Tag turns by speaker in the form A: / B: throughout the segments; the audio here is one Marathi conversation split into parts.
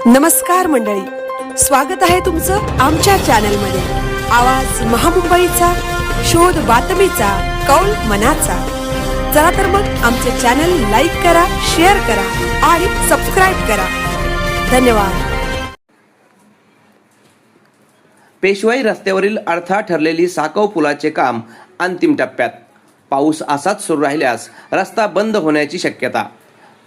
A: नमस्कार मंडळी, स्वागत आहे तुमचं आमच्या चॅनलमध्ये। आवाज महामुंबईचा, शोध बातमीचा, कौल मनाचा। चला तर मग आमचे चॅनल लाईक करा, शेअर करा आणि सबस्क्राइब करा। धन्यवाद।
B: पेशवाई रस्त्यावरील अडथळा ठरलेली साकव पुलाचे काम अंतिम टप्प्यात। पाऊस असाच सुरू राहिल्यास रस्ता बंद होण्याची शक्यता।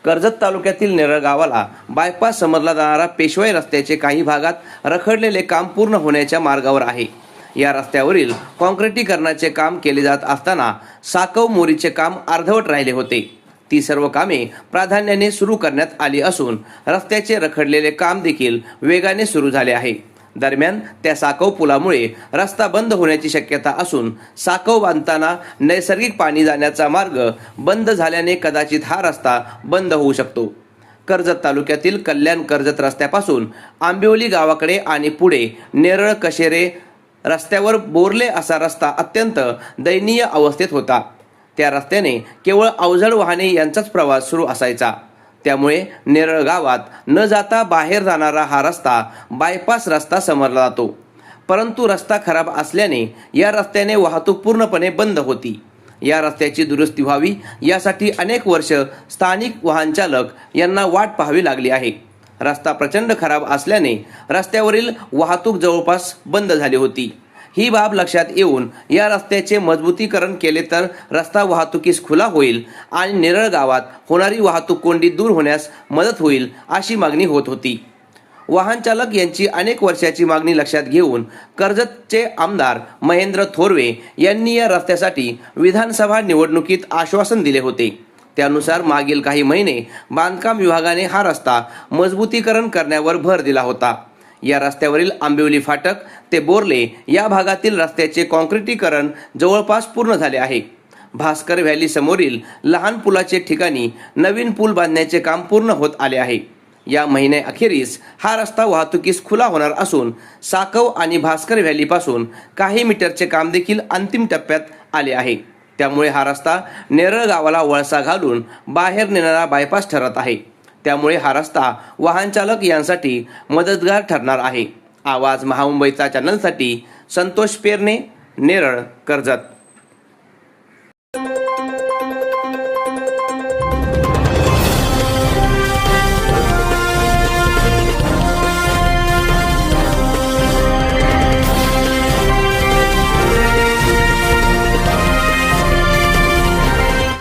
B: कर्जत तालुक्यातील नेरळ गावाला बायपास समजला जाणारा पेशवाई रस्त्याचे काही भागात रखडलेले काम पूर्ण होण्याच्या मार्गावर आहे। या रस्त्यावरील काँक्रिटीकरणाचे काम केले जात असताना साकव मोरीचे काम अर्धवट राहिले होते। ती सर्व कामे प्राधान्याने सुरू करण्यात आली असून रस्त्याचे रखडलेले काम देखील वेगाने सुरू झाले आहे। दरम्यान त्या साकव पुलामुळे रस्ता बंद होण्याची शक्यता असून साकव बांधताना नैसर्गिक पाणी जाण्याचा मार्ग बंद झाल्याने कदाचित हा रस्ता बंद होऊ शकतो। कर्जत तालुक्यातील कल्याण कर्जत रस्त्यापासून आंबिवली गावाकडे आणि पुढे नेरळ कशेरे रस्त्यावर बोरले असा रस्ता अत्यंत दयनीय अवस्थेत होता। त्या रस्त्याने केवळ अवजड वाहने यांचाच प्रवास सुरू असायचा। त्यामुळे नेरळ गावात न जाता बाहेर जाणारा हा रस्ता बायपास रस्ता समजला जातो। परंतु रस्ता खराब असल्याने या रस्त्याने वाहतूक पूर्णपणे बंद होती। या रस्त्याची दुरुस्ती व्हावी यासाठी अनेक वर्ष स्थानिक वाहन चालक यांना वाट पाहावी लागली आहे। रस्ता प्रचंड खराब असल्याने रस्त्यावरील वाहतूक जवळपास बंद झाली होती। ही बाब लक्षात येऊन या रस्त्याचे मजबूतीकरण केले तर रस्ता वाहतुकीस खुला होईल आणि नेरळ गावात होणारी वाहतूक कोंडी दूर होण्यास मदत होईल अशी मागणी होत होती। वाहन चालक यांची अनेक वर्षाची मागणी लक्षात घेऊन कर्जतचे आमदार महेंद्र थोरवे यांनी या रस्त्यासाठी विधानसभा निवडणुकीत आश्वासन दिले होते। त्यानुसार मागील काही महिने बांधकाम विभागाने हा रस्ता मजबूतीकरण करण्यावर भर दिला होता। या रस्त्यावरील आंबिवली फाटक ते बोरले या भागातील रस्त्याचे काँक्रिटीकरण जवळपास पूर्ण झाले आहे। भास्कर व्हॅली समोरील लहान पुलाचे ठिकाणी नवीन पूल बांधण्याचे काम पूर्ण होत आले आहे। या महिन्याअखेरीस हा रस्ता वाहतुकीस खुला होणार असून साकव आणि भास्कर व्हॅलीपासून काही मीटरचे काम देखील अंतिम टप्प्यात आले आहे। त्यामुळे हा रस्ता नेरळ गावाला वळसा घालून बाहेर नेणारा बायपास ठरत आहे। त्यामुळे हा रस्ता वाहन चालक यांसाठी मदतगार ठरणार आहे। आवाज महामुंबईचा चॅनलसाठी संतोष पेरणे, नेरळ, कर्जत।